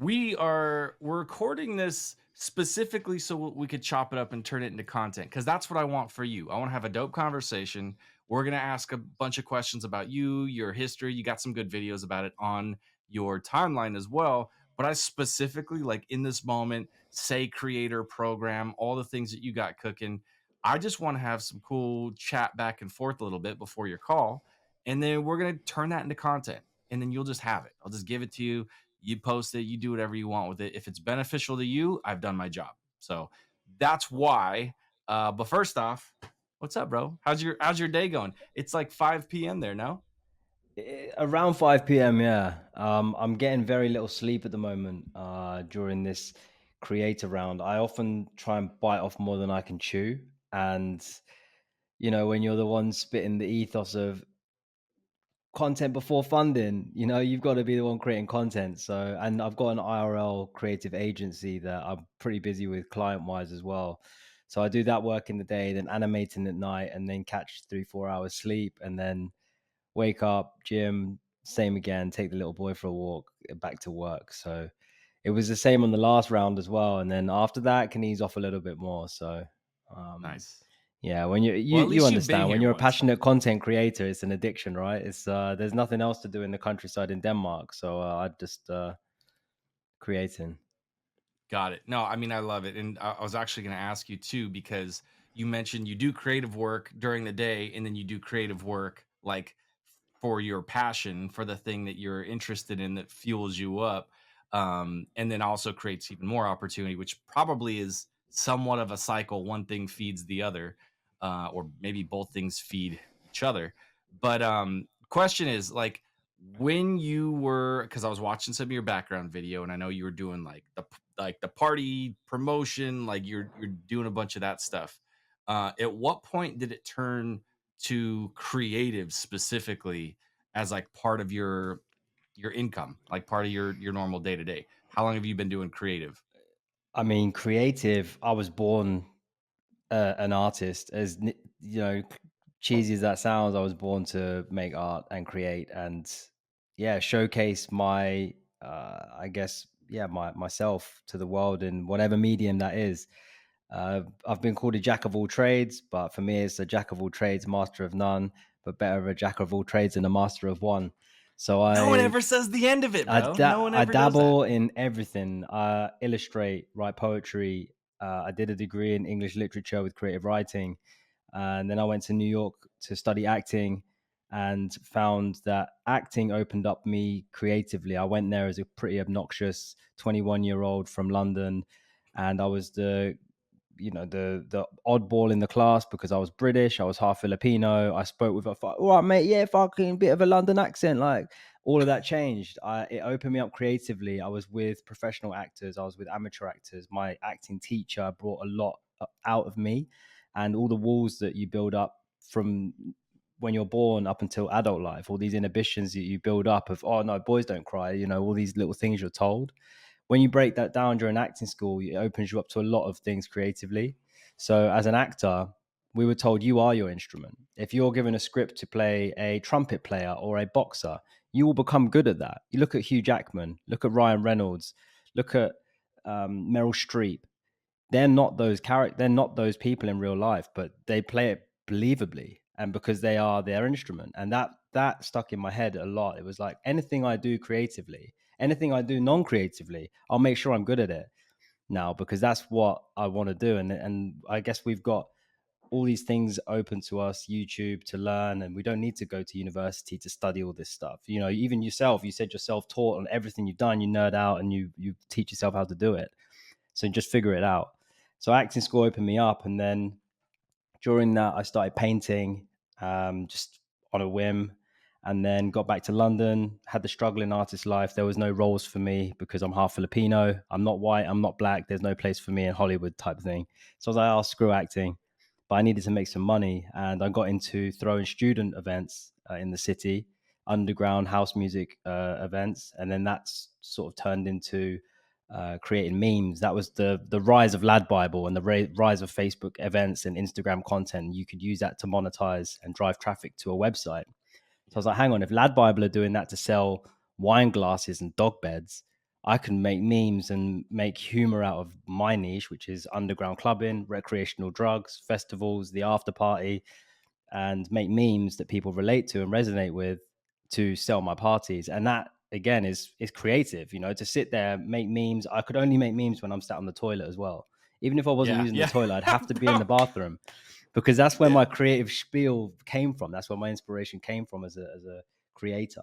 We're recording this specifically so we could chop it up and turn it into content because that's what I want for you. I want to have a dope conversation. We're gonna ask a bunch of questions about you, your history. You got some good videos about it on your timeline as well. But I specifically like in this moment, say creator program, all the things that you got cooking. I just want to have some cool chat back and forth a little bit before your call. And then we're gonna turn that into content. And then you'll just have it. I'll just give it to you, you post it, you do whatever you want with it. If it's beneficial to you, I've done my job. So that's why. But first off, what's up, bro? How's your day going? It's like 5 p.m. there, no? Around 5 p.m., yeah. I'm getting very little sleep at the moment during this creator round. I often try and bite off more than I can chew. And, when you're the one spitting the ethos of content before funding, you've got to be the one creating content. So, and I've got an IRL creative agency that I'm pretty busy with client wise as well. So I do that work in the day, then animating at night, and then catch 3, 4 hours sleep, and then wake up, gym, same again, take the little boy for a walk, back to work. So it was the same on the last round as well. And then after that, can ease off a little bit more. So, um, Nice. yeah, when you, Well, you at you least you've been understand when here you're a once. passionate content creator, it's an addiction, right? It's there's nothing else to do in the countryside in Denmark, so I just creating. Got it. No, I mean, I love it. And I was actually going to ask you too, because you mentioned you do creative work during the day and then you do creative work like for your passion, for the thing that you're interested in that fuels you up. And then also creates even more opportunity, which probably is somewhat of a cycle. One thing feeds the other, or maybe both things feed each other. But question is like, when you were, because I was watching some of your background video and I know you were doing like the party promotion, like you're doing a bunch of that stuff. At what point did it turn to creative specifically as like part of your income, like part of your normal day to day? How long have you been doing creative? I mean, creative. I was born an artist. Cheesy as that sounds, I was born to make art and create, and yeah, showcase my, I guess, yeah, myself to the world in whatever medium that is. I've been called a jack of all trades, but for me, it's a jack of all trades, master of none. But better a jack of all trades than a master of one. So No one I ever says the end of it, I, bro. No da- one I ever does that. dabble in everything. Illustrate, write poetry. I did a degree in English literature with creative writing, and then I went to New York to study acting, and found that acting opened up me creatively. I went there as a pretty obnoxious 21-year-old from London, and I was the oddball in the class because I was British, I was half Filipino, I spoke with all right, mate, yeah, fucking bit of a London accent, like all of that changed. It opened me up creatively. I was with professional actors, I was with amateur actors. My acting teacher brought a lot out of me, and all the walls that you build up from when you're born up until adult life, all these inhibitions that you build up of, oh no, boys don't cry, all these little things you're told. When you break that down during acting school, it opens you up to a lot of things creatively. So as an actor, we were told you are your instrument. If you're given a script to play a trumpet player or a boxer, you will become good at that. You look at Hugh Jackman, look at Ryan Reynolds, look at Meryl Streep. They're not those characters. They're not those people in real life, but they play it believably, and because they are their instrument. And that stuck in my head a lot. It was like anything I do creatively, anything I do non-creatively, I'll make sure I'm good at it now because that's what I want to do. And I guess we've got all these things open to us, YouTube to learn, and we don't need to go to university to study all this stuff. Even yourself, you said you're self-taught on everything you've done. You nerd out and you teach yourself how to do it. So just figure it out. So acting school opened me up, and then during that, I started painting just on a whim, and then got back to London. Had the struggling artist life. There was no roles for me because I'm half Filipino. I'm not white. I'm not black. There's no place for me in Hollywood type thing. So I was like, "Oh, screw acting." But I needed to make some money, and I got into throwing student events in the city, underground house music events, and then that's sort of turned into creating memes. That was the rise of Lad Bible and the rise of Facebook events and Instagram content. You could use that to monetize and drive traffic to a website. So I Yeah. was like, hang on, if Lad Bible are doing that to sell wine glasses and dog beds, I can make memes and make humor out of my niche, which is underground clubbing, recreational drugs, festivals, the after party, and make memes that people relate to and resonate with to sell my parties. And that again is creative, to sit there, make memes. I could only make memes when I'm sat on the toilet as well. Even if I wasn't Yeah, using the yeah, toilet, I'd have to be in bro. the bathroom because that's where Yeah. my creative spiel came from. That's where my inspiration came from as a creator.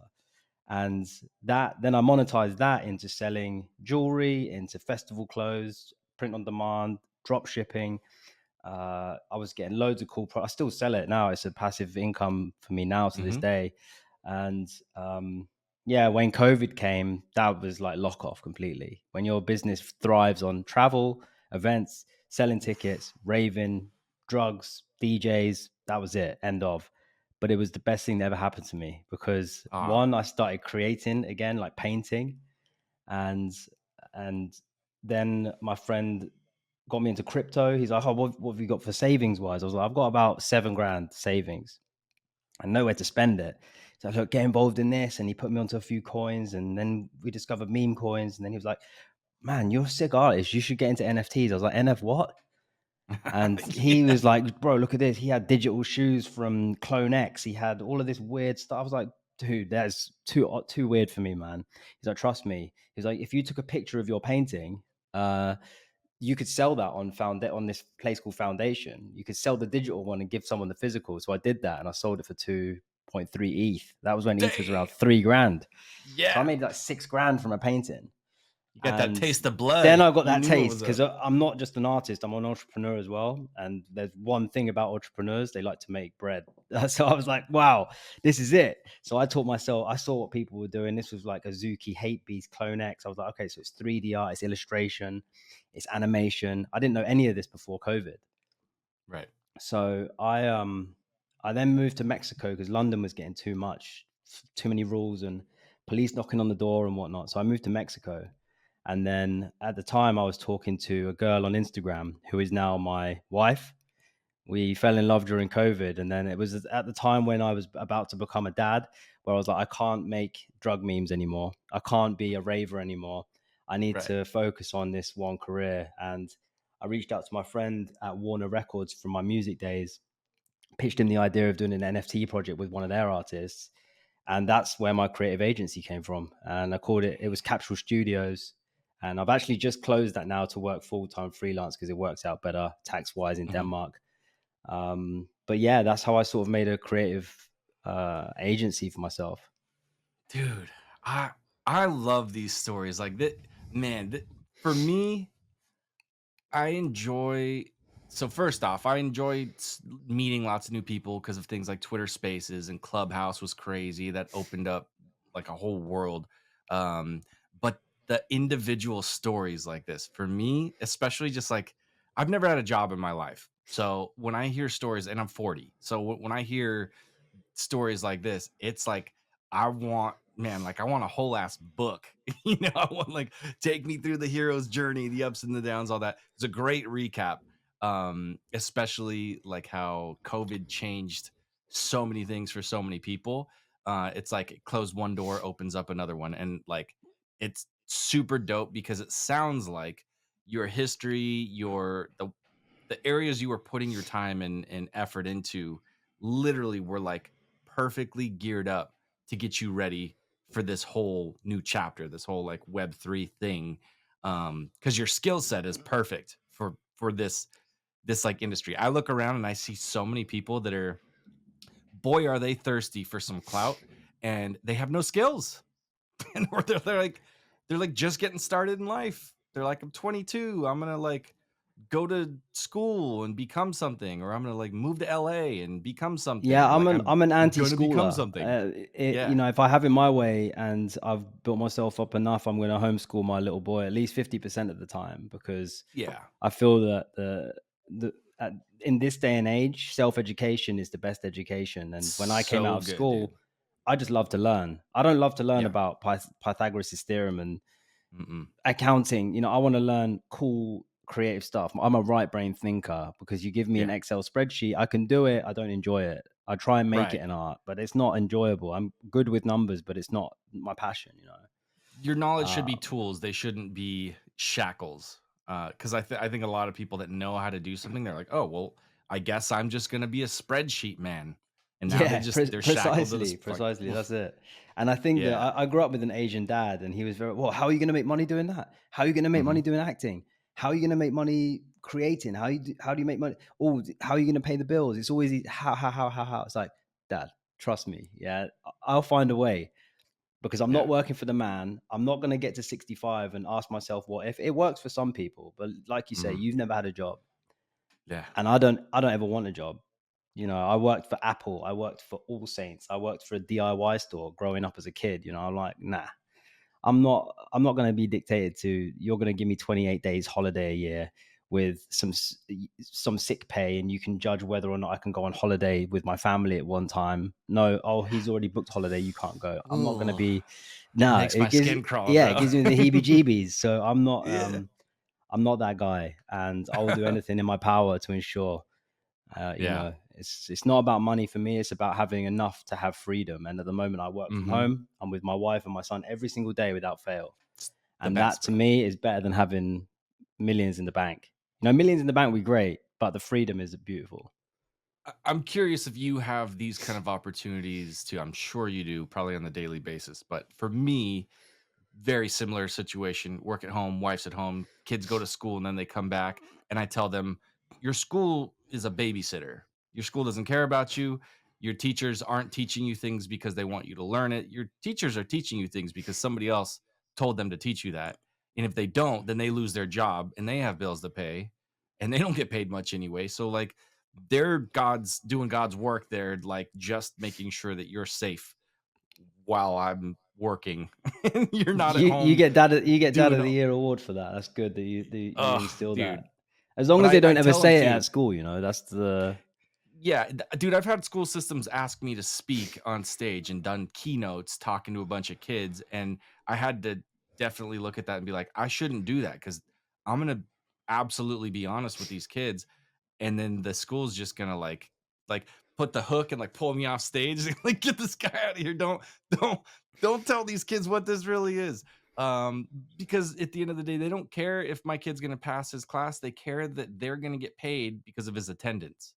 And that then I monetized that into selling jewelry, into festival clothes, print on demand, drop shipping. I was getting loads of cool I still sell it now. It's a passive income for me now to this Mhm. day. And yeah, when COVID came, that was like lock off completely. When your business thrives on travel, events, selling Oof. tickets, raving, drugs, DJs, that was it. End of. But it was the best thing that ever happened to me because Ah, one, I started creating again, like painting, and and then my friend got me into crypto. He's like, "Oh, what have you got for savings wise?" I was like, "I've got about 7 grand savings and nowhere to spend it." So I like, "Look, get involved in this," and he put me onto a few coins, and then we discovered meme coins, and then he was like, "Man, you're a sick artist. You should get into NFTs." I was like, "NF what?" And he yeah. was like, "Bro, look at this. He had digital shoes from Clone X. He had all of this weird stuff." I was like, "Dude, that's too weird for me, man." He's like, "Trust me." He's like, "If you took a picture of your painting, you could sell that on this place called Foundation. You could sell the digital one and give someone the physical." So I did that, and I sold it for 2.3 ETH. That was when ETH was around Damn. 3 grand. So I Yeah. made like 6 grand from a painting. You got that And taste of then blood. I got You that knew what taste was because up. I'm not just an artist, I'm an entrepreneur as well. And there's one thing about entrepreneurs, they like to make bread. So I was like, wow, this is it. So I taught myself, I saw what people were doing. This was like Azuki, Hate Beast, Clone X. I was like, okay, so it's 3D art, it's illustration, it's animation. I didn't know any of this before COVID. Right. So I then moved to Mexico because London was getting too much, too many rules and police knocking on the door and whatnot. So I moved to Mexico. And then at the time I was talking to a girl on Instagram who is now my wife. We fell in love during COVID. And then it was at the time when I was about to become a dad, where I was like, I can't make drug memes anymore. I can't be a raver anymore. I need Right. to focus on this one career. And I reached out to my friend at Warner Records from my music days, pitched him the idea of doing an NFT project with one of their artists. And that's where my creative agency came from. And I called it, it was Capsule Studios. And I've actually just closed that now to work full time freelance because it works out better tax wise in Mhm. Denmark. But yeah, that's how I sort of made a creative agency for myself. Dude, I I love these stories. Like that, man, for me, I enjoy. So first off, I enjoyed meeting lots of new people because of things like Twitter Spaces and Clubhouse was crazy. That opened up like a whole world. Um, but the individual stories like this, for me, especially just like I've never had a job in my life. So when I hear stories, and I'm 40, so when I hear stories like this, it's like I want, man, like I want a whole ass book. I want like take me through the hero's journey, the ups and the downs, all that. It's a great recap. Especially like how COVID changed so many things for so many people. It's like it closed one door, opens up another one. And like it's super dope because it sounds like your history, the areas you were putting your time and effort into literally were like perfectly geared up to get you ready for this whole new chapter, this whole like web3 thing. Because your skill set is perfect for this like industry. I look around and I see so many people that are, boy, are they thirsty for some clout, and they have no skills. And or they're like just getting started in life. They're like, I'm 22, I'm gonna like go to school and become something, or I'm gonna like move to LA and become something, Yeah, or like I'm an gonna become anti-schooler. something. Yeah. If I have it my way and I've built myself up enough, I'm going to homeschool my little boy at least 50% of the time because Yeah. I feel that in this day and age, self-education is the best education. And when I came out So of good, dude. school, I just love to learn. I don't love to learn Yeah. about Pythagoras' theorem and Mm-mm. accounting. I want to learn cool creative stuff. I'm a right brain thinker because you give me an Yeah. Excel spreadsheet, I can do it. I don't enjoy it. I try and make it Right. an art, but it's not enjoyable. I'm good with numbers, but it's not my passion. Your knowledge should be Uh, tools, they shouldn't be shackles. Because I think a lot of people that know how to do something, they're like, "Oh, well, I guess I'm just gonna be a spreadsheet man." And now Yeah, they're shackled to this like precisely. That's it. And I think that yeah. I grew up with an Asian dad, and he was very, well, how are you going to make money doing that? How are you going to make money Mhm. doing acting? How are you going to make money creating? How do you make money? Oh, how are you going to pay the bills? It's always how. It's like, dad, trust me. Yeah, I'll find a way because I'm not Yeah. working for the man. I'm not going to get to 65 and ask myself what if. It works for some people, but like you say, Mhm. you've never had a job, Yeah. and I don't ever want a job. You know, I worked for Apple, I worked for All Saints, I worked for a DIY store growing up as a kid. You know, I'm like, nah, I'm not going to be dictated to. You're going to give me 28 days holiday a year with some sick pay, and you can judge whether or not I can go on holiday with my family at one time. No, oh, he's already booked holiday, you can't go. I'm not going to Ooh, be. it No, makes my it gives, skin crawl, yeah, it bro. gives me the heebie-jeebies. So Yeah. I'm not that guy, and I will do anything in my power to ensure Yeah. it's not about money for me. It's about having enough to have freedom. And at the moment, I work from Mhm. home. I'm with my wife and my son every single day without fail. It's the And that best, to bro. me is better than having millions in the bank. You know, millions in the bank would be great, but the freedom is beautiful. I'm curious if you have these kind of opportunities too. I'm sure you do, probably on the daily basis, but for me, very similar situation. Work at home, wife's at home, kids go to school, and then they come back, and I tell them, "Your school is a babysitter. Your school doesn't care about you. Your teachers aren't teaching you things because they want you to learn it. Your teachers are teaching you things because somebody else told them to teach you that. And if they don't, then they lose their job and they have bills to pay, and they don't get paid much anyway. So like they're God's doing God's work there, like just making sure that you're safe while I'm working and you're not at You home get dad doing of the year award for that. That's good that you oh instill that. dude. As long But as they I don't ever tell them say it too. at school, that's the Yeah, dude, I've had school systems ask me to speak on stage and done keynotes talking to a bunch of kids, and I had to definitely look at that and be like, I shouldn't do that because I'm gonna absolutely be honest with these kids, and then the school's just gonna like put the hook and like pull me off stage and like get this guy out of here. Don't don't tell these kids what this really is. Um, because at the end of the day, they don't care if my kid's gonna pass his class. They care that they're gonna get paid because of his attendance.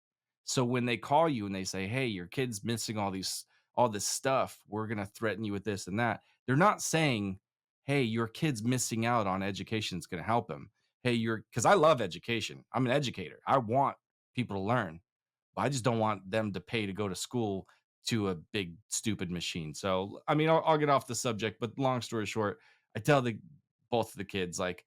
So when they call you and they say, "Hey, your kid's missing all this stuff. We're gonna threaten you with this and that." They're not saying, "Hey, your kid's missing out on education. It's gonna help him." Hey, you're because I love education. I'm an educator. I want people to learn. But I just don't want them to pay to go to school to a big stupid machine. So I mean, I'll get off the subject, but long story short, I tell the both of the kids like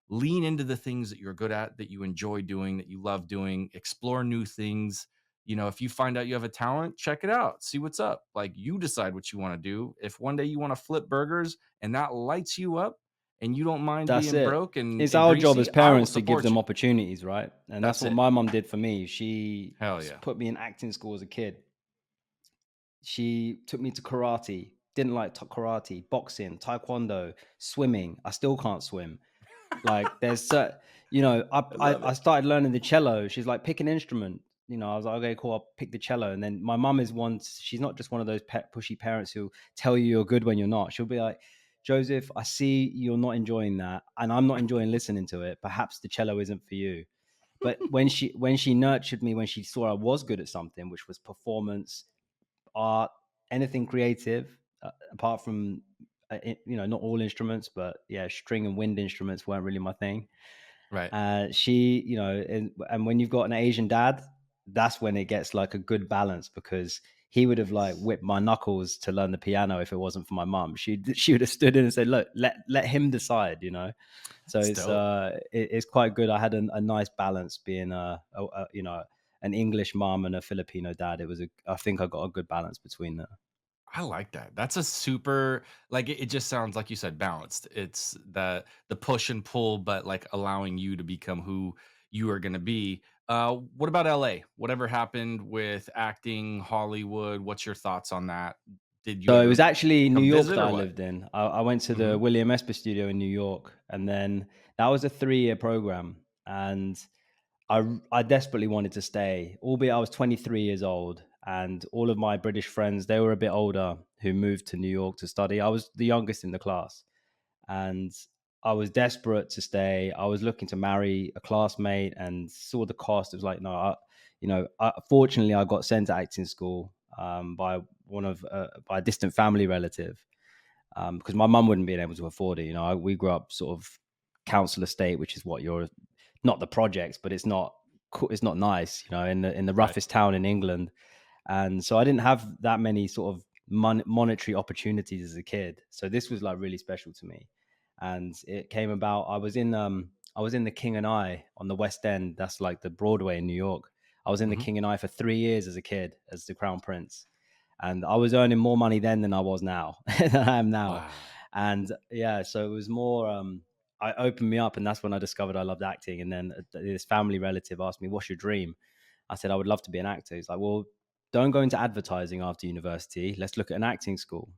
lean into the things that you're good at, that you enjoy doing, that you love doing, explore new things. You know, if you find out you have a talent, check it out, see what's up. Like you decide what you want to do. If one day you want to flip burgers and that lights you up and you don't mind That's being it. broke It's and our job as greasy, I will parents to give support them you. opportunities, right? And that's That's what it. my mom did for me. She Hell yeah. put me in acting school as a kid. She took me to karate. Didn't like karate, boxing, taekwondo, swimming. I still can't swim. Like I love I it. started learning the cello. She's like, pick an instrument. I was like, okay, cool, I'll pick the cello. And then my mum is one. She's not just one of those pushy parents who tell you you're good when you're not. She'll be like, Joseph, I see you're not enjoying that, and I'm not enjoying listening to it. Perhaps the cello isn't for you. But when she nurtured me, when she saw I was good at something, which was performance, art, anything creative, apart from not all instruments, but yeah, string and wind instruments weren't really my thing. Right. She, and when you've got an Asian dad, that's when it gets like a good balance because he would have like whipped my knuckles to learn the piano if it wasn't for my mum. She would have stood in and said, "Look, let him decide." So It's dope. it's quite good. I had a nice balance being an English mom and a Filipino dad. I think I got a good balance between that. I like that. That's a super like it just sounds like you said balanced. It's the push and pull, but like allowing you to become who you are gonna be. What about LA? Whatever happened with acting, Hollywood? What's your thoughts on that? Did you So it was ever actually New come York visit that or I what? lived in. I went to the Hmm. William Esper Studio in New York, and then that was a 3-year program, and I desperately wanted to stay, albeit I was 23 years old, and all of my British friends, they were a bit older, who moved to New York to study. I was the youngest in the class, and I was desperate to stay. I was looking to marry a classmate and saw the cost. It was like, no, fortunately, I got sent to acting school by by a distant family relative, because my mum wouldn't been able to afford it. We grew up sort of council estate, which is what you're not the projects, but it's not nice, in the Right. roughest town in England. And so I didn't have that many sort of monetary opportunities as a kid. So this was like really special to me, and it came about. I was in the King and I on the West End. That's like the Broadway in New York. I was in the Mhm. King and I for 3 years as a kid as the Crown Prince, and I was earning more money then than I was now than I am now. Wow. And yeah, so it was more. I opened me up, and that's when I discovered I loved acting. And then this family relative asked me, "What's your dream?" I said, "I would love to be an actor." He's like, "Well, don't go into advertising after university. Let's look at an acting school."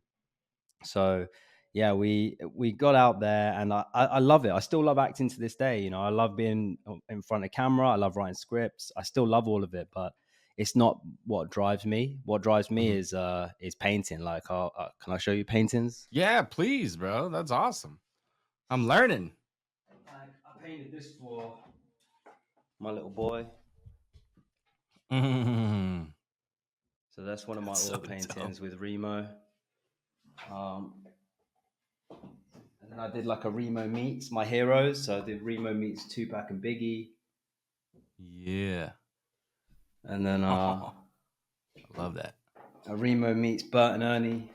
So yeah, we got out there, and I love it. I still love acting to this day. I love being in front of camera. I love writing scripts. I still love all of it, but it's not what drives me. What drives me Mhm. is painting. Like, can I show you paintings? Yeah, please, bro. That's awesome. I'm learning. I painted this for my little boy. Mhm. So that's one of my That's so oil dope. paintings with Remo. Um, and then I did like a Remo meets my heroes. So I did Remo meets Tupac and Biggie, Yeah. and then I love that. a Remo meets Bert and Ernie.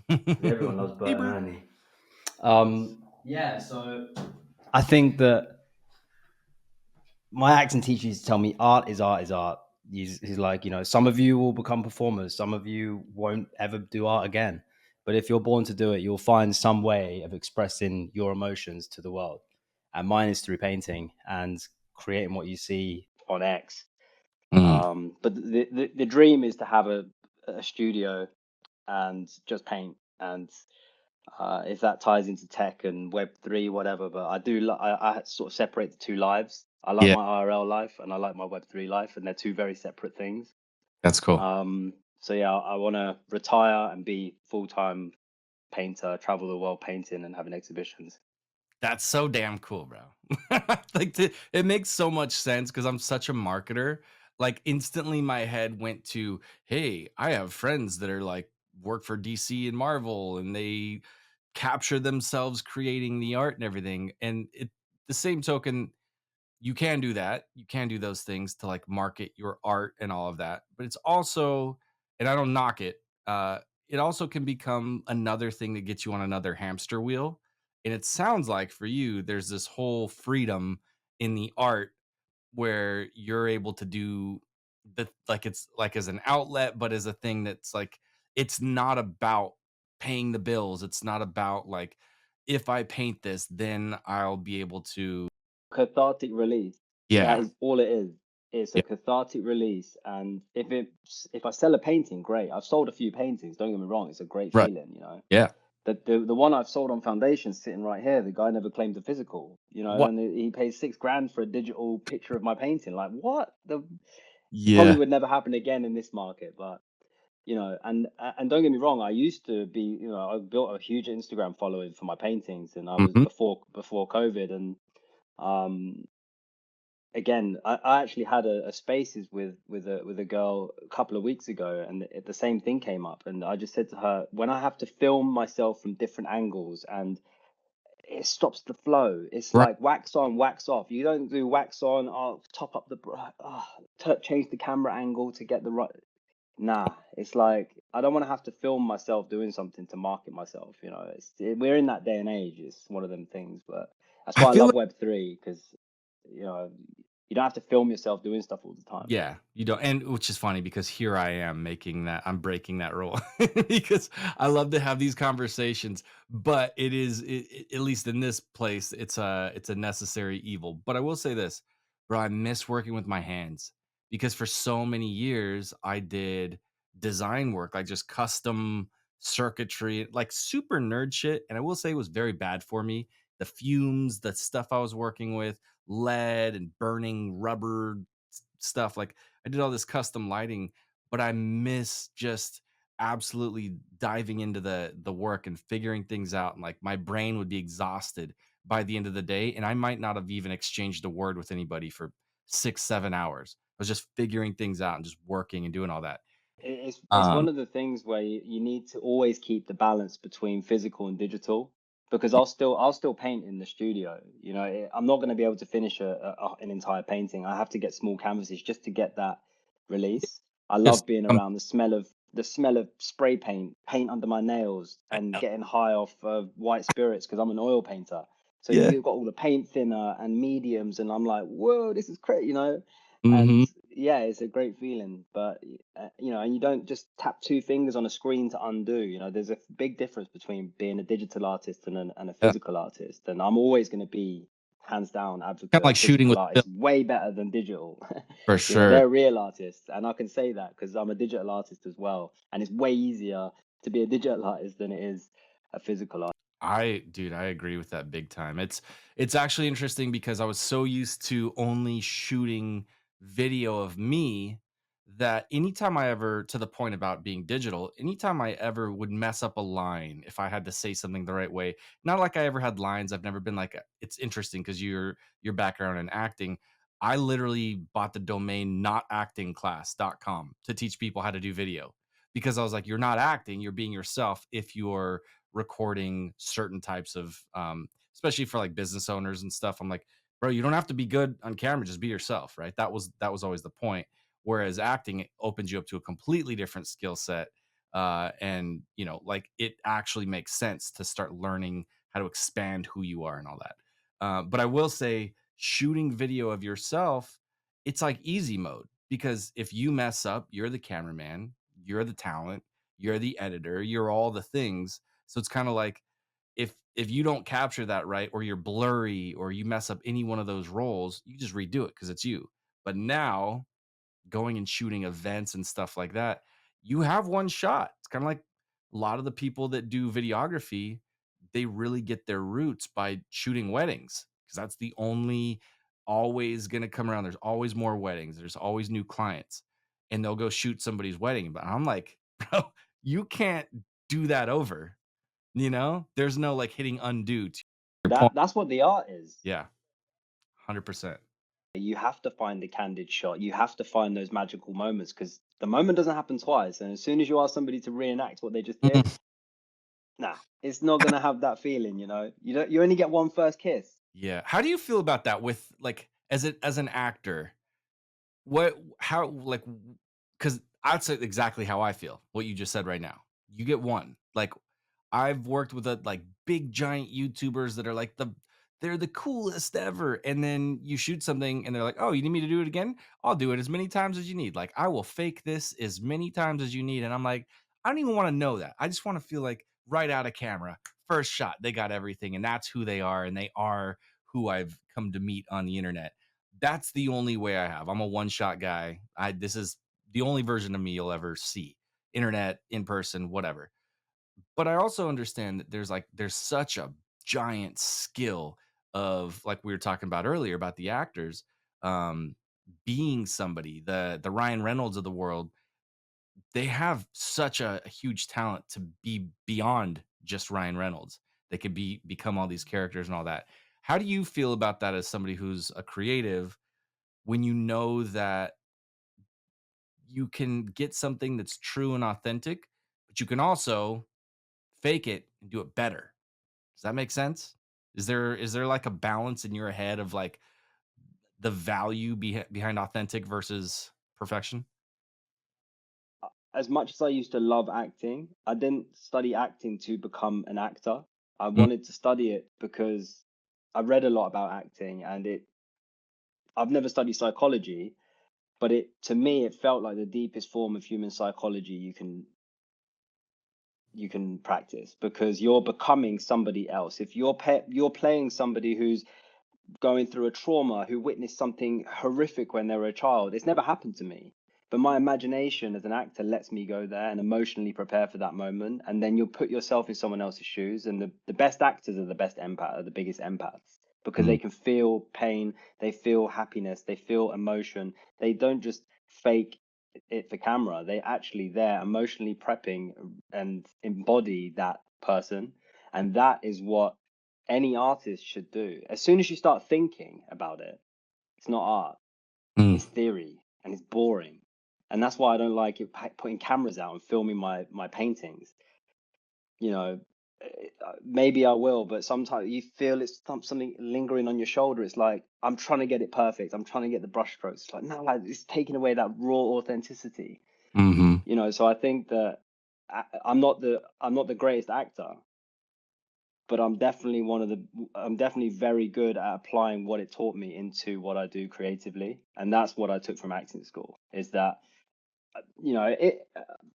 Everyone loves Hey, Bert and Bert. Ernie. Yeah, so I think that my acting teacher used to tell me art is art is art. He's like, some of you will become performers, some of you won't ever do art again. But if you're born to do it, you'll find some way of expressing your emotions to the world. And mine is through painting and creating what you see on X. Mm. But the dream is to have a studio and just paint. And if that ties into tech and Web3, whatever. But I sort of separate the two lives. I like Yeah, my IRL life and I like my Web3 life, and they're two very separate things. that's cool. So yeah, I want to retire and be full time painter, travel the world painting and having exhibitions. That's so damn cool, bro. It makes so much sense because I'm such a marketer. Like instantly my head went to, hey, I have friends that are like work for DC and Marvel and they capture themselves creating the art and everything. And the same token, you can do that. You can do those things to like market your art and all of that. But it's also, and I don't knock it, it also can become another thing that gets you on another hamster wheel. And it sounds like for you, there's this whole freedom in the art where you're able to do the like it's like as an outlet, but as a thing that's like it's not about paying the bills. It's not about like if I paint this, then I'll be able to. Cathartic release. That Yeah. is all it is. It's a Yeah. cathartic release. And if I sell a painting, great. I've sold a few paintings, don't get me wrong. It's a great Right. feeling. Yeah. The one I've sold on foundation sitting right here, the guy never claimed a physical, What? and he paid 6 grand for a digital picture of my painting. Like, what? It probably Yeah. would never happen again in this market, but and don't get me wrong, I used to be, I built a huge Instagram following for my paintings, and I was Mhm. before COVID, and um again, I actually had a spaces with a girl a couple of weeks ago, and the same thing came up, and I just said to her, when I have to film myself from different angles, and it stops the flow. It's Right. like wax on, wax off. You don't do wax on. I'll top up change the camera angle to get the right. Nah, it's like I don't want to have to film myself doing something to market myself. We're in that day and age. It's one of them things, but that's I why I feel love like Web3 because you know you don't have to film yourself doing stuff all the time. yeah, you don't, and which is funny because here I am making that I'm breaking that rule because I love to have these conversations, but at least in this place, it's a necessary evil. But I will say this, bro, I miss working with my hands because for so many years I did design work, like just custom circuitry, like super nerd shit. And I will say it was very bad for me. The fumes, the stuff I was working with, lead and burning rubber stuff. Like I did all this custom lighting, but I miss just absolutely diving into the work and figuring things out, and like my brain would be exhausted by the end of the day, and I might not have even exchanged a word with anybody for 6 7 hours. I was just figuring things out and just working and doing all that. It's um one of the things where you need to always keep the balance between physical and digital, because y- I'll still paint in the studio. You know, I'm not going to be able to finish an entire painting. I have to get small canvases just to get that release. I just love being around the smell of spray paint, paint under my nails, and getting high off white spirits because I'm an oil painter. So yeah. you've got all the paint thinner and mediums, and I'm like, whoa, this is great, you know. And Hmm. yeah, it's a great feeling. But you know, and you don't just tap two fingers on a screen to undo. You know, there's a big difference between being a digital artist and a Yeah, physical artist. And I'm always going to be hands down kind of advocate like of shooting physical with art. film. It's way better than digital. For You know, sure. they're real artists, and I can say that because I'm a digital artist as well. And it's way easier to be a digital artist than it is a physical artist. I agree with that big time. It's actually interesting because I was so used to only shooting video of me that anytime I ever, to the point about being digital, anytime I ever would mess up a line, if I had to say something the right way, not like I ever had lines. I've never been like it's interesting because your background in acting. I literally bought the domain notactingclass.com to teach people how to do video because I was like, you're not acting, you're being yourself if you're recording certain types of especially for like business owners and stuff. I'm like, bro, you don't have to be good on camera, just be yourself, right? That was always the point. Whereas acting, it opens you up to a completely different skill set. And like it actually makes sense to start learning how to expand who you are and all that. But I will say shooting video of yourself, it's like easy mode because if you mess up, you're the cameraman, you're the talent, you're the editor, you're all the things. So it's kind of like if you don't capture that right, or you're blurry, or you mess up any one of those roles, you just redo it because it's you. But now going and shooting events and stuff like that, you have one shot. It's kind of like a lot of the people that do videography, they really get their roots by shooting weddings because that's the only always going to come around. There's always more weddings, there's always new clients, and they'll go shoot somebody's wedding. But I'm like, bro, you can't do that over. There's no like hitting undo to your point. That's what the art is. Yeah, 100%. You have to find the candid shot. You have to find those magical moments because the moment doesn't happen twice. And as soon as you ask somebody to reenact what they just did, Mm. nah, it's not gonna have that feeling, you know. You don't you only get one first kiss. Yeah. How do you feel about that with like as an actor? What how like cuz I'd say exactly how I feel. What you just said right now. You get one. Like I've worked with like big giant YouTubers that are like they're the coolest ever. And then you shoot something and they're like, "Oh, you need me to do it again? I'll do it as many times as you need. Like I will fake this as many times as you need." And I'm like, I don't even want to know that. I just want to feel like right out of camera, first shot, they got everything and that's who they are and they are who I've come to meet on the internet. That's the only way I have. I'm a one shot guy. This is the only version of me you'll ever see. Internet, in person, whatever. But I also understand that there's such a giant skill of like we were talking about earlier about the actors um being somebody, the Ryan Reynolds of the world. They have such a huge talent to be beyond just Ryan Reynolds. They could become all these characters and all that. How do you feel about that as somebody who's a creative when you know that you can get something that's true and authentic, but you can also fake it and do it better? Does that make sense? Is there like a balance in your head of like the value behind authentic versus perfection? As much as I used to love acting, I didn't study acting to become an actor. I Mm, wanted to study it because I read a lot about acting and it I've never studied psychology, but it to me it felt like the deepest form of human psychology you can practice because you're becoming somebody else. If you're playing somebody who's going through a trauma, who witnessed something horrific when they were a child. It's never happened to me. But my imagination as an actor lets me go there and emotionally prepare for that moment. And then you'll put yourself in someone else's shoes. And the best actors are the best empath, are the biggest empaths because mm, they can feel pain, they feel happiness, they feel emotion. They don't just fake it for camera. They actually they're emotionally prepping and embody that person, and that is what any artist should do. As soon as you start thinking about it, it's not art, Mm, it's theory, and it's boring. And that's why I don't like it putting cameras out and filming my paintings. You know, maybe I will, but sometimes you feel it's something lingering on your shoulder. It's like I'm trying to get it perfect. I'm trying to get the brush strokes. It's like no, like it's taking away that raw authenticity. mhm, So I think that I'm not the greatest actor, but I'm definitely very good at applying what it taught me into what I do creatively, and that's what I took from acting school. Is that it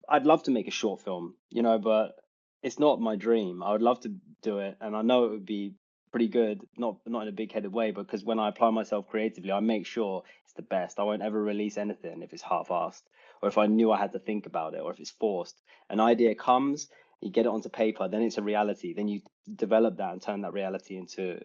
I'd love to make a short film, but it's not my dream. I would love to do it, and I know it would be pretty good, not in a big-headed way, because when I apply myself creatively, I make sure it's the best. I won't ever release anything if it's half-assed, or if I knew I had to think about it, or if it's forced. An idea comes, you get it onto paper, then it's a reality. Then you develop that and turn that reality into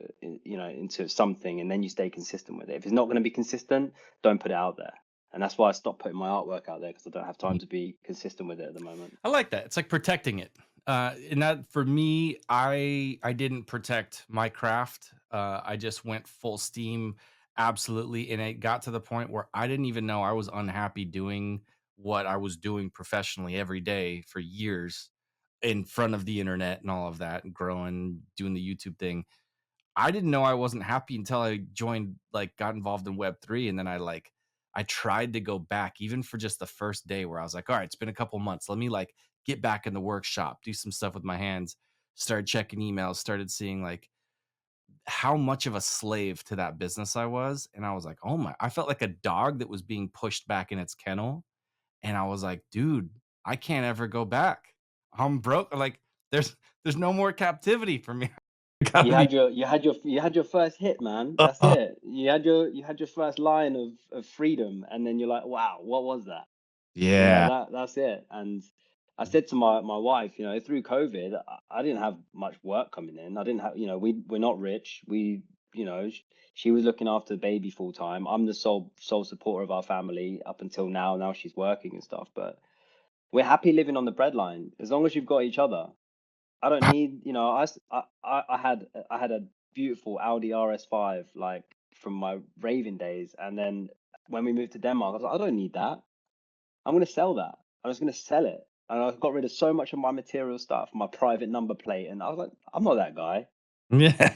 something, and then you stay consistent with it. If it's not going to be consistent, don't put it out there. And that's why I stopped putting my artwork out there, because I don't have time mhm. to be consistent with it at the moment. I like that. It's like protecting it. And that for me, I didn't protect my craft. I just went full steam, absolutely, and it got to the point where I didn't even know I was unhappy doing what I was doing professionally every day for years in front of the internet and all of that, and growing, doing the YouTube thing. I didn't know I wasn't happy until I joined, like, got involved in Web3, and then I tried to go back even for just the first day where I was like, "All right, it's been a couple months. Let me, like, get back in the workshop, do some stuff with my hands." Started checking emails, started seeing, like, how much of a slave to that business I was, and I was like, "Oh my." I felt like a dog that was being pushed back in its kennel, and I was like, "Dude, I can't ever go back. I'm broke." Like, there's no more captivity for me. I You gotta be had your first hit, man. That's uh, it. You had your first line of freedom, and then you're like, wow, what was that? Yeah. That's it. And I said to my wife, through COVID, I didn't have much work coming in. I didn't have, we're not rich. She was looking after the baby full time. I'm the sole supporter of our family up until now. Now she's working and stuff, but we're happy living on the breadline as long as you've got each other. I don't need, I had a beautiful Audi RS5 like from my raving days, and then when we moved to Denmark, I was like, I don't need that. I'm gonna sell that. I'm just gonna sell it. And I got rid of so much of my material stuff, my private number plate, and I was like, I'm not that guy. Yeah.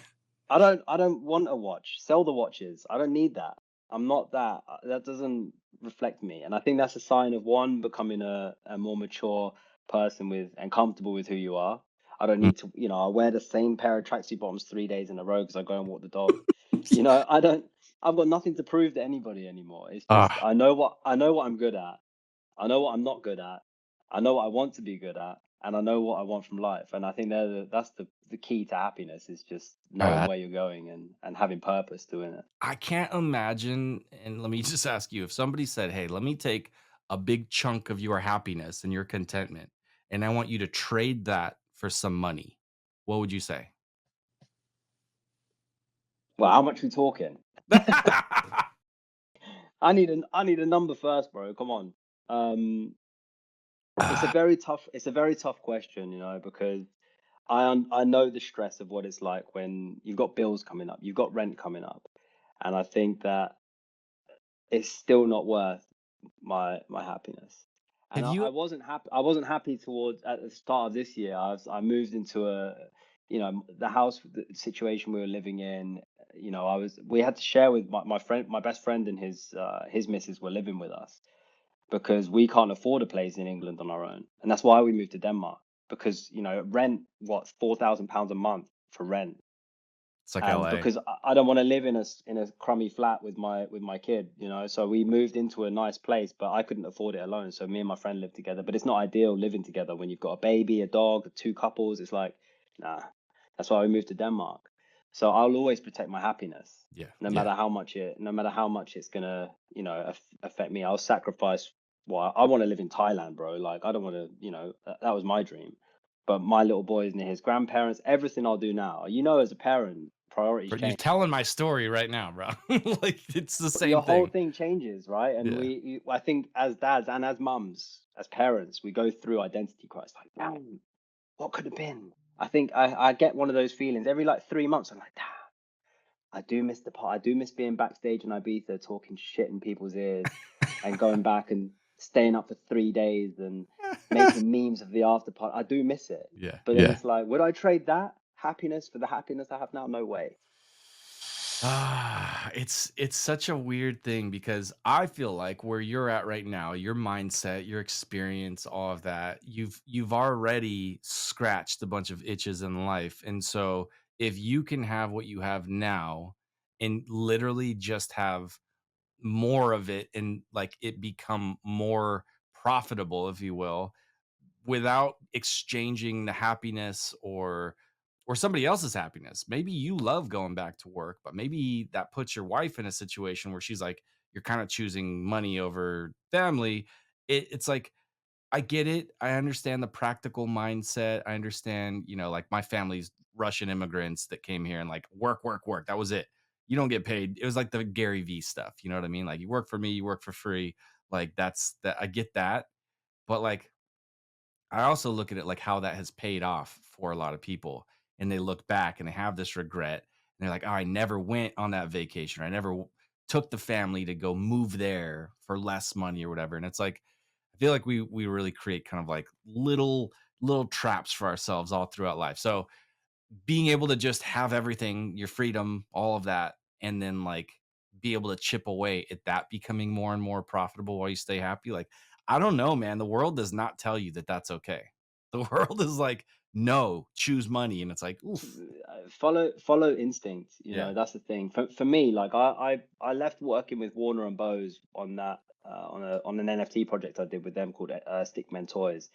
I don't want a watch. Sell the watches. I don't need that. I'm not that. That doesn't reflect me. And I think that's a sign of one becoming a more mature person with and comfortable with who you are. I don't Mm. need to, I wear the same pair of tracksuit bottoms 3 days in a row because I go and walk the dog. I don't I've got nothing to prove to anybody anymore. It's just Ah, I know what I'm good at. I know what I'm not good at. I know what I want to be good at, and I know what I want from life. And I think that's the key to happiness is just knowing that where you're going and having purpose doing it. I can't imagine, and let me just ask you, if somebody said, "Hey, let me take a big chunk of your happiness and your contentment, and I want you to trade that for some money," what would you say? Well, how much we talking? I need a number first, bro. Come on. Um, it's a very tough question, because I know the stress of what it's like when you've got bills coming up, you've got rent coming up, and I think that it's still not worth my happiness. And Have I, you I wasn't happy. I wasn't happy towards at the start of this year. I moved into the house the situation we were living in. We had to share with my friend, my best friend, and his missus were living with us because we can't afford a place in England on our own, and that's why we moved to Denmark because rent what £4,000 a month for rent, It's like and LA. because I don't want to live in a crummy flat with my kid, so we moved into a nice place, but I couldn't afford it alone. So me and my friend lived together, but it's not ideal living together when you've got a baby, a dog, two couples. It's like, nah. That's why we moved to Denmark. So I'll always protect my happiness, Yeah, no yeah. matter how much it's gonna, affect me. I'll sacrifice. Well, I want to live in Thailand, bro. Like I don't want to, that was my dream. But my little boy is near his grandparents. Everything I'll do now, as a parent, Priorities But you're change. telling my story right now, bro. Like, it's the Your same whole thing. thing changes, right? And Yeah. I think as dads and as mums, as parents, we go through identity crisis. Like, damn, what could have been? I think I get one of those feelings every like 3 months. I'm like, damn, I do miss the part. I do miss being backstage in Ibiza, talking shit in people's ears, and going back and staying up for 3 days and making memes of the after party. I do miss it. Yeah, But then yeah. it's like, would I trade that happiness for the happiness I have now? No way. It's such a weird thing because I feel like where you're at right now, your mindset, your experience, all of that, you've already scratched a bunch of itches in life. And so if you can have what you have now and literally just have more of it and like it become more profitable, if you will, without exchanging the happiness or somebody else's happiness. Maybe you love going back to work, but maybe that puts your wife in a situation where she's like, you're kind of choosing money over family. It's like, I get it. I understand the practical mindset. I understand, like my family's Russian immigrants that came here and like work, work, work. That was it. You don't get paid. It was like the Gary V stuff. You know what I mean? Like you work for me, you work for free. Like that's that. I get that. But like, I also look at it like how that has paid off for a lot of people. And they look back and they have this regret. And they're like, oh, I never went on that vacation. Or I never took the family to go move there for less money or whatever. And it's like, I feel like we really create kind of like little traps for ourselves all throughout life. So being able to just have everything, your freedom, all of that, and then like be able to chip away at that becoming more and more profitable while you stay happy. Like, I don't know, man. The world does not tell you that that's okay. The world is like, no, choose money. And it's like, oof. Follow instinct. Yeah. That's the thing. For me, like I left working with Warner and Bose on that on an NFT project I did with them called Stickmen Toys.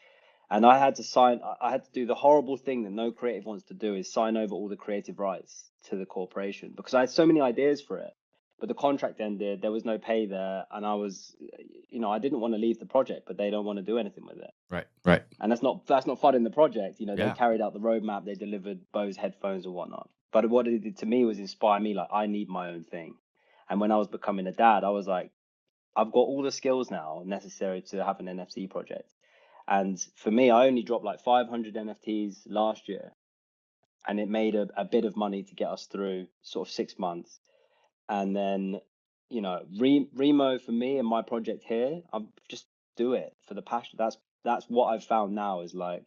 And I had to do the horrible thing that no creative wants to do, is sign over all the creative rights to the corporation, because I had so many ideas for it. But the contract ended, there was no pay there, and I didn't want to leave the project, but they don't want to do anything with it. Right. Right. And that's not fun in the project. They Yeah. carried out the roadmap, they delivered Bose headphones and whatnot. But what it did to me was inspire me, like I need my own thing. And when I was becoming a dad, I was like, I've got all the skills now necessary to have an NFT project. And for me, I only dropped like 500 NFTs last year, and it made a bit of money to get us through sort of 6 months. And then, Remo for me and my project here, I'm just do it for the passion. That's what I've found now is like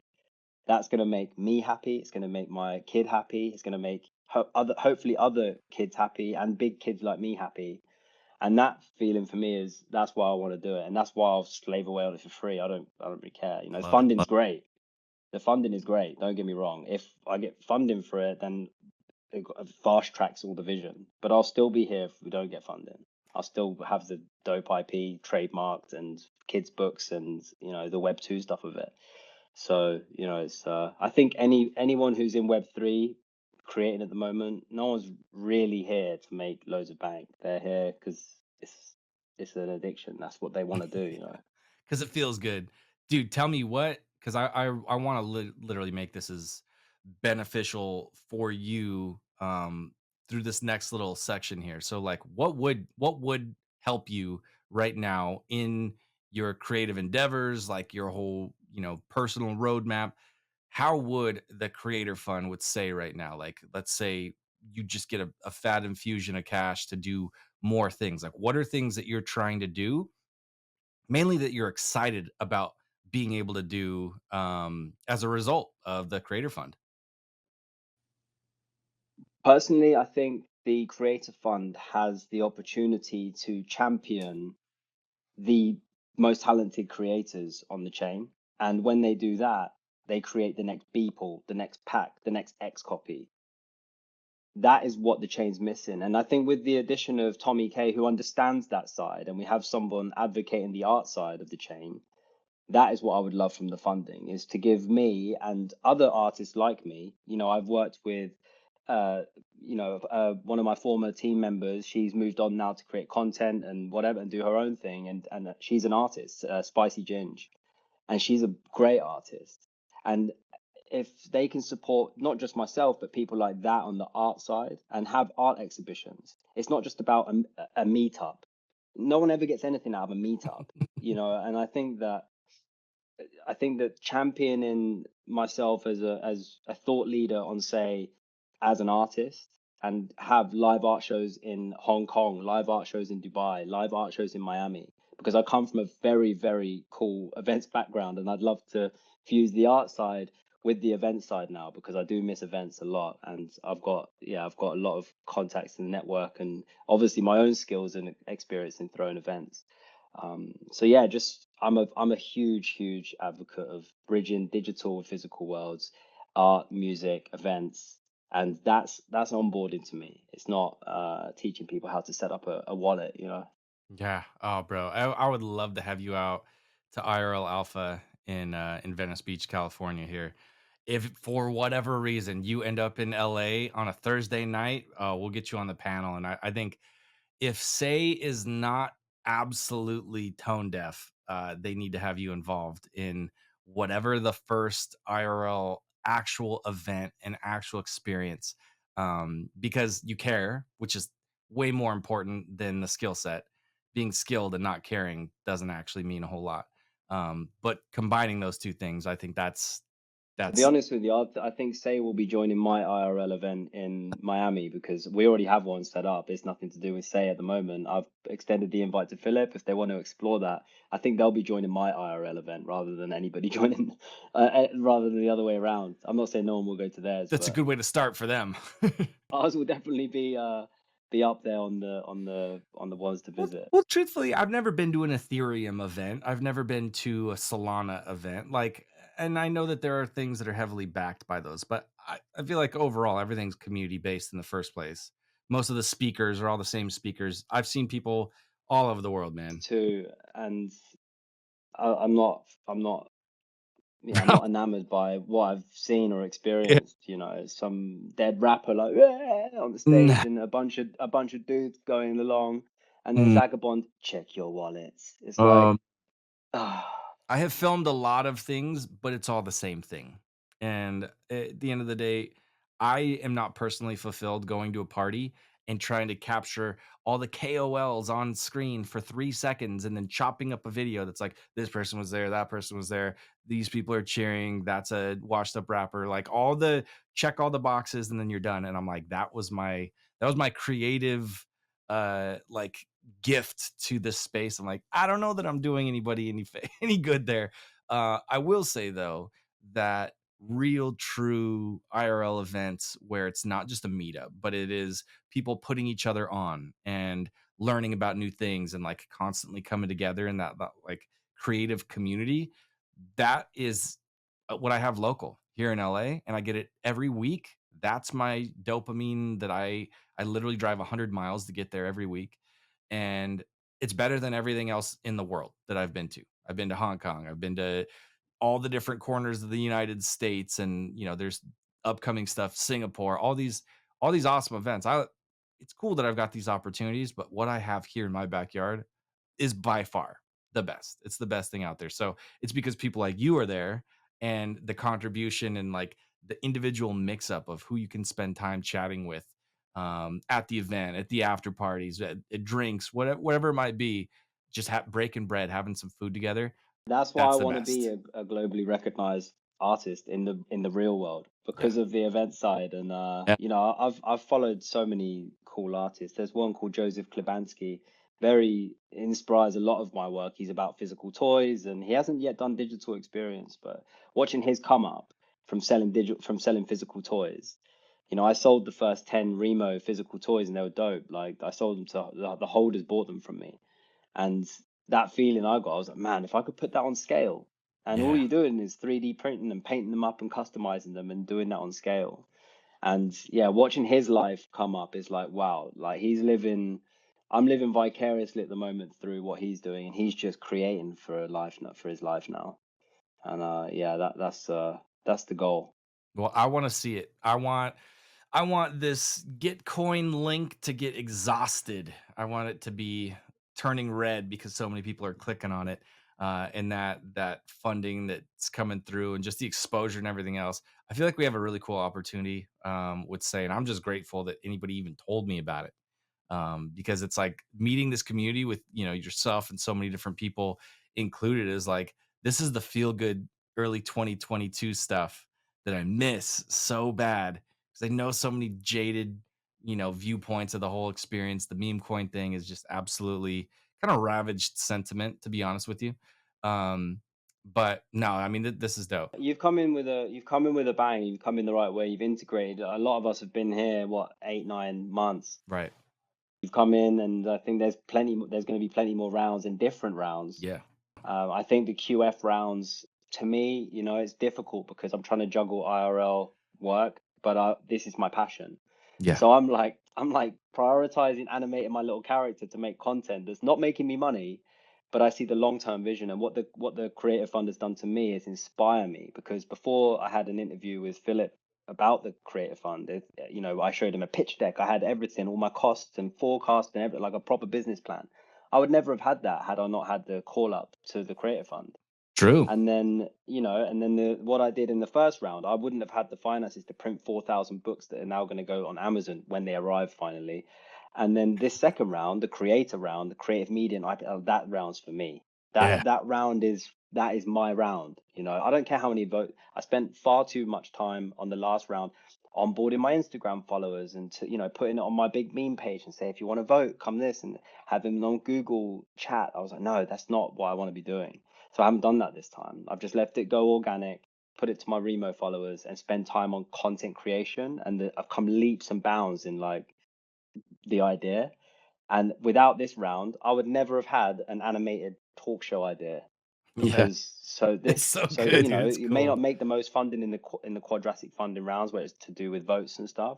that's gonna make me happy. It's gonna make my kid happy. It's gonna make hopefully other kids happy and big kids like me happy. And that feeling for me is that's why I want to do it, and that's why I'll slave away on it for free. I don't really care. I love it. Funding's great. The funding is great. Don't get me wrong. If I get funding for it, then it fast tracks all the vision. But I'll still be here if we don't get funding. I'll still have the dope IP trademarked and kids books and the Web 2 stuff of it. So it's I think anyone who's in Web 3 creating at the moment, no one's really here to make loads of bank. They're here because it's an addiction. That's what they want to do. Because it feels good, dude. Tell me what, because I want to literally make this as beneficial for you through this next little section here. So, like, what would help you right now in your creative endeavors, like your whole personal roadmap? How would the creator fund would say right now? Like, let's say you just get a fat infusion of cash to do more things. Like, what are things that you're trying to do mainly that you're excited about being able to do as a result of the creator fund? Personally, I think the Creator Fund has the opportunity to champion the most talented creators on the chain. And when they do that, they create the next Beeple, the next Pack, the next X copy. That is what the chain's missing. And I think with the addition of Tommy K, who understands that side, and we have someone advocating the art side of the chain, that is what I would love from the funding, is to give me and other artists like me. I've worked with uh one of my former team members. She's moved on now to create content and whatever and do her own thing, and she's an artist, Spicy Ginge, and she's a great artist. And if they can support not just myself, but people like that on the art side and have art exhibitions, it's not just about a meetup. No one ever gets anything out of a meetup, and I think that championing myself as a thought leader on, say, as an artist, and have live art shows in Hong Kong, live art shows in Dubai, live art shows in Miami, because I come from a very, very cool events background, and I'd love to fuse the art side with the event side now, because I do miss events a lot, and I've got a lot of contacts in the network, and obviously my own skills and experience in throwing events. So yeah, just I'm a huge, huge advocate of bridging digital and physical worlds, art, music, events, and that's onboarding to me. It's not teaching people how to set up a wallet. Yeah. Oh, bro. I would love to have you out to IRL Alpha in Venice Beach, California here. If for whatever reason you end up in LA on a Thursday night, we'll get you on the panel. And I think if Say is not absolutely tone deaf, they need to have you involved in whatever the first IRL actual event and actual experience, because you care, which is way more important than the skill set. Being skilled and not caring doesn't actually mean a whole lot. But combining those two things, I think To be that's honest with you, I think Say will be joining my IRL event in Miami because we already have one set up. It's nothing to do with Say at the moment. I've extended the invite to Philip if they want to explore that. I think they'll be joining my IRL event rather than anybody joining, rather than the other way around. I'm not saying no one will go to theirs, that's a but good way to start for them. ours will definitely be up there on the ones to Well, visit. well, truthfully, I've never been to an Ethereum event. I've never been to a Solana event. Like, and I know that there are things that are heavily backed by those, but I feel like overall everything's community based in the first place. Most of the speakers are all the same speakers. I've seen people all over the world, man. Too, and I'm not yeah, I'm not enamored by what I've seen or Yeah. experienced. Some dead rapper like "Yeah," on the stage, Nah. and a bunch of dudes going along, and then Mm. Zagabond, check your wallets. It's like, Um, ah, I have filmed a lot of things, but it's all the same thing. And at the end of the day, I am not personally fulfilled going to a party and trying to capture all the KOLs on screen for 3 seconds and then chopping up a video that's like, this person was there, that person was there, these people are cheering, that's a washed up rapper, like all the check all the boxes and then you're done. And I'm like, that was my creative like gift to this space. I'm like, I don't know that I'm doing anybody any good there. I will say though that real true IRL events where it's not just a meetup, but it is people putting each other on and learning about new things and like constantly coming together in that like creative community. That is what I have local here in LA, and I get it every week. That's my dopamine that I literally drive 100 miles to get there every week, and it's better than everything else in the world that I've been to. I've been to Hong Kong. I've been to all the different corners of the United States, and there's upcoming stuff, Singapore, all these awesome events. It's cool that I've got these opportunities, but what I have here in my backyard is by far the best. It's the best thing out there. So it's because people like you are there and the contribution and like the individual mix up of who you can spend time chatting with at the event, at the after parties, at drinks, whatever it might be, just breaking bread, having some food together. that's why I That's the want to be best. a globally recognized artist in the real world Yeah. because of the event side. And Yeah. I've followed so many cool artists. There's one called Joseph Klibanski, very inspires a lot of my work. He's about physical toys, and he hasn't yet done digital experience, but watching his come up from selling physical toys. I sold the first 10 Remo physical toys and they were dope. Like I sold them to the holders bought them from me. And that feeling I got, I was like, man, if I could put that on scale, and all Yeah. you're doing is 3D printing and painting them up and customizing them and doing that on scale. And yeah, watching his life come up is like, wow, like I'm living vicariously at the moment through what he's doing, and he's just creating for a life, not for his life now. And yeah, that's the goal. Well, I want to see it. I want this Gitcoin link to get exhausted. I want it to be turning red because so many people are clicking on it. and that funding that's coming through, and just the exposure and everything else. I feel like we have a really cool opportunity with Say, and I'm just grateful that anybody even told me about it, because it's like meeting this community with yourself and so many different people included is like this is the feel good early 2022 stuff that I miss so bad because I know so many jaded viewpoints of the whole experience. The meme coin thing is just absolutely kind of ravaged sentiment, to be honest with you. um but no, I mean, this is dope. You've come in with a bang. You've come in the right way. You've integrated. A lot of us have been here, what, 8, 9 months. Right. You've come in, and I think there's plenty. There's going to be plenty more rounds and different rounds. Yeah. I think the QF rounds, to me, it's difficult because I'm trying to juggle IRL work, but this is my passion. Yeah. So I'm like prioritizing animating my little character to make content that's not making me money, but I see the long-term vision. And what the Creative Fund has done to me is inspire me, because before I had an interview with Philip about the Creative Fund, I showed him a pitch deck. I had everything, all my costs and forecast and everything, like a proper business plan. I would never have had that had I not had the call up to the Creative Fund. True. And then, what I did in the first round, I wouldn't have had the finances to print 4,000 books that are now going to go on Amazon when they arrive finally. And then this second round, the creator round, the creative media, and that round's for me. Yeah. That is my round. I don't care how many votes. I spent far too much time on the last round onboarding my Instagram followers and putting it on my big meme page and say, if you want to vote, come this, and having on Google chat. I was like, no, that's not what I want to be doing. So I haven't done that this time. I've just left it go organic, put it to my Remo followers, and spend time on content creation. And I've come leaps and bounds in like the idea. And without this round, I would never have had an animated talk show idea, Yeah. because so It's this so so good, dude. It's it may cool. not make the most funding in the quadratic funding rounds where it's to do with votes and stuff,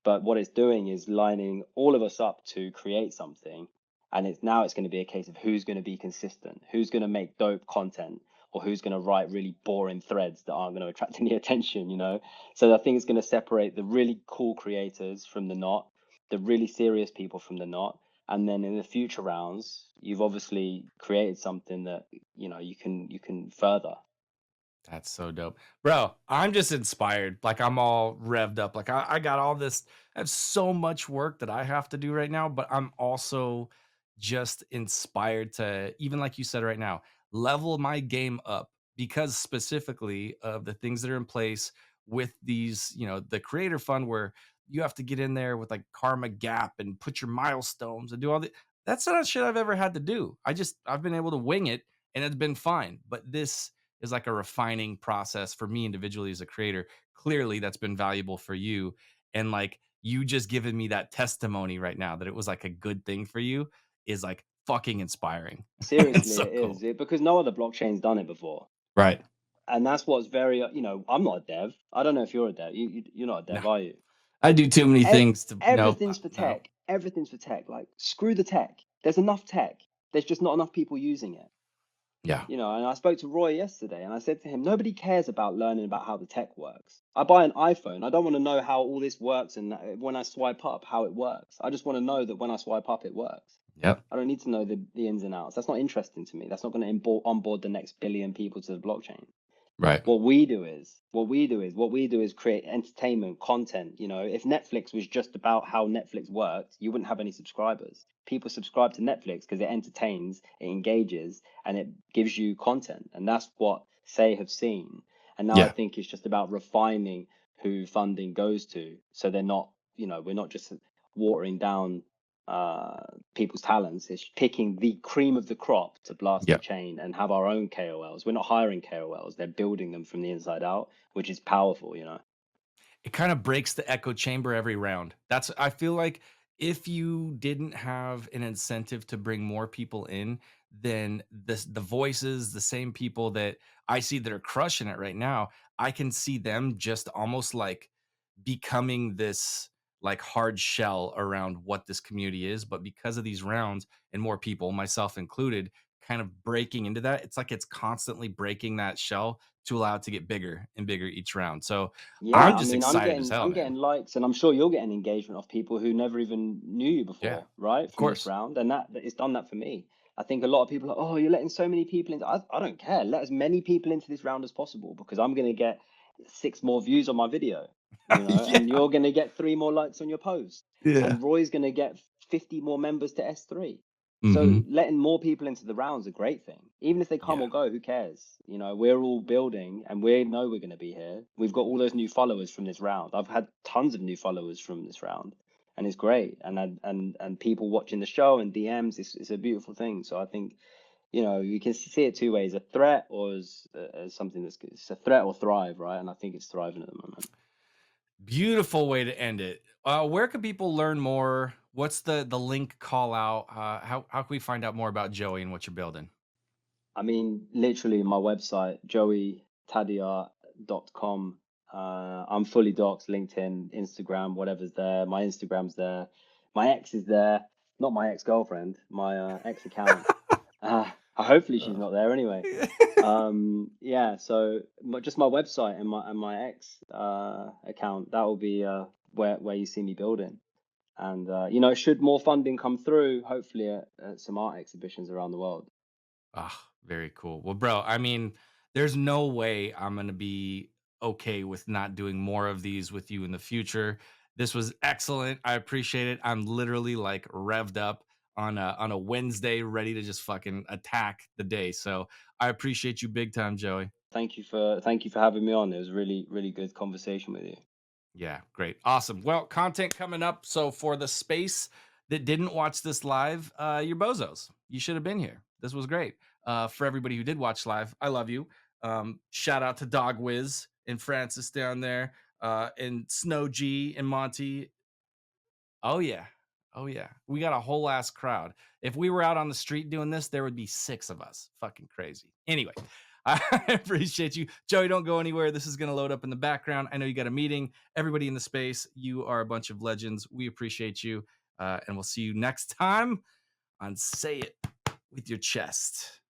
but what it's doing is lining all of us up to create something. And it's going to be a case of who's going to be consistent, who's going to make dope content, or who's going to write really boring threads that aren't going to attract any attention. So I think it's going to separate the really cool creators from the not, the really serious people from the not. And then in the future rounds, you've obviously created something that you can further. That's so dope. Bro, I'm just inspired. Like I'm all revved up. Like I got all this. I have so much work that I have to do right now, but I'm also just inspired to, even like you said right now, level my game up because specifically of the things that are in place with these, the creator fund where you have to get in there with like karma gap and put your milestones and do all the that's not shit I've ever had to do. I've been able to wing it and it's been fine. But this is like a refining process for me individually as a creator. Clearly, that's been valuable for you. And like you just giving me that testimony right now that it was like a good thing for you is like fucking inspiring. It's Seriously, so it is cool. because no other blockchain's done it before. Right. And that's what's very, I'm not a dev. I don't know if you're a dev. You're not a No, dev, are you? I do too many things to no, Everything's for no. tech. Everything's for tech. Like, screw the tech. There's enough tech. There's just not enough people using it. Yeah. And I spoke to Roy yesterday and I said to him, nobody cares about learning about how the tech works. I buy an iPhone. I don't want to know how all this works and when I swipe up, how it works. I just want to know that when I swipe up, it works. Yep. I don't need to know the ins and outs. That's not interesting to me. That's not going to onboard the next billion people to the blockchain. Right. What we do is create entertainment content. If Netflix was just about how Netflix worked, you wouldn't have any subscribers. People subscribe to Netflix because it entertains, it engages, and it gives you content. And that's what Say have seen. And now I Yeah. think it's just about refining who funding goes to, so they're not, we're not just watering down people's talents. It's picking the cream of the crop to blast the Yeah. chain and have our own KOLs. We're not hiring KOLs, they're building them from the inside out, which is powerful. It kind of breaks the echo chamber every round. I feel like if you didn't have an incentive to bring more people in, then the voices, the same people that I see that are crushing it right now, I can see them just almost like becoming this like hard shell around what this community is. But because of these rounds and more people, myself included, kind of breaking into that, it's like it's constantly breaking that shell to allow it to get bigger and bigger each round. So Yeah, I'm I just mean, I'm excited as getting hell, I'm man. getting likes, and I'm sure you're getting engagement of people who never even knew you Yeah, before, right? of From this course. round, and that it's done that for me. I think a lot of people are, oh, you're letting so many people into. I don't care. Let as many people into this round as possible because I'm going to get 6 more views on my video, and Yeah. you're going to get 3 more likes on your post, Yeah. and Roy's going to get 50 more members to S3. So Hmm. letting more people into the round's a great thing. Even if they come Yeah. or go, who cares? We're all building and we know we're going to be here. We've got all those new followers from this round. I've had tons of new followers from this round and it's great. And people watching the show and DMs, it's a beautiful thing. So I think, you can see it two ways, a threat or as something that's good. It's a threat or thrive, right? And I think it's thriving at the moment. Beautiful way to end it. Where can people learn more? What's the link call out? How can we find out more about Joey and what you're building? I mean, literally my website, joeytadiar.com. I'm fully doxed, LinkedIn, Instagram, whatever's there. My Instagram's there. My ex is there. Not my ex-girlfriend, my ex account. Hopefully she's Uh, not there anyway. Yeah, so just my website and my ex account, that will be where you see me building. And should more funding come through, hopefully at some art exhibitions around the world. Ah, very cool. Well, bro, I mean, there's no way I'm gonna be okay with not doing more of these with you in the future. This was excellent. I appreciate it. I'm literally like revved up on a Wednesday, ready to just fucking attack the day. So I appreciate you big time, Joey. Thank you for having me on. It was really, really good conversation with you. Yeah, great. Awesome. Well, content coming up. So for the space that didn't watch this live, you're bozos. You should have been here. This was great. For everybody who did watch live, I love you. Shout out to Dog Wiz and Francis down there, and Snow G and Monty. Oh yeah. Oh yeah. We got a whole ass crowd. If we were out on the street doing this, there would be 6 of us. Fucking crazy. Anyway, I appreciate you. Joey, don't go anywhere. This is going to load up in the background. I know you got a meeting. Everybody in the space, you are a bunch of legends. We appreciate you. And we'll see you next time on Say It with Your Chest.